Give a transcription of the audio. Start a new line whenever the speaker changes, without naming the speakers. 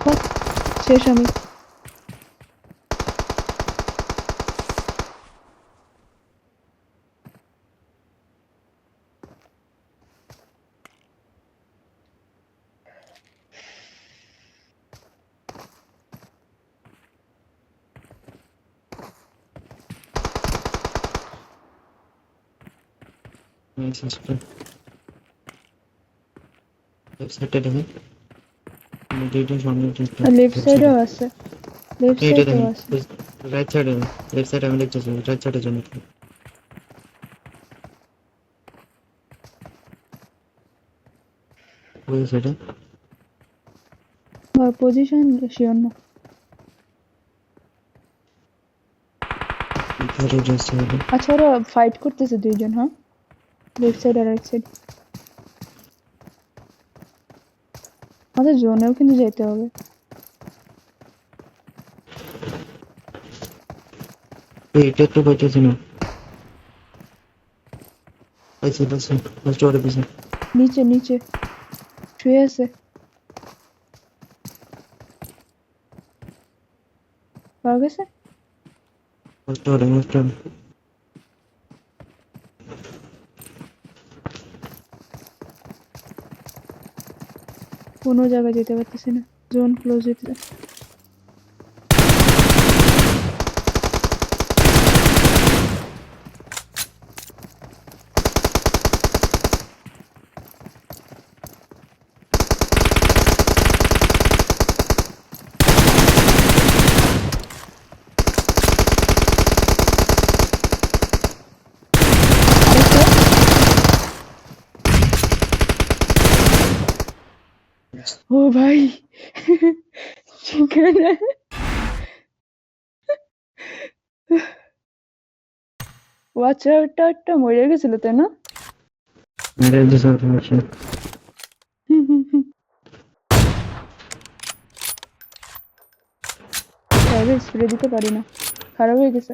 বাহ, শেষ আমি। লেফট সাইডেও আছে, লেফট সাইডেও আছে।
রাইট সাইডে, লেফট সাইডে আমি দেখতেছি, রাইট সাইডে জন্য ওই সাইডে
পজিশন শিওর না। আচ্ছা, ওরা ফাইট করতেছে দুইজন। হ্যাঁ, লেফট সাইড আর রাইট সাইড। আমাদের জোনেও কিন্তু যেতে হবে।
এটা তো পাইতেছি না। পাইছি পাইছি, ফার্স্ট ওরে পিছে
নিচে নিচে শুয়ে আছে। পাওয়া গেছে।
ফার্স্ট ওরে
কোনো জায়গায় যেতে পারতেছি না, জোন ক্লোজ হইতে। ও ভাই, সেখানে ওয়াচারটা মরে গেছিল, তাই না?
মেরে দিছে অটোমেশন।
স্প্রে দিতে পারি না, খারাপ হয়ে গেছে।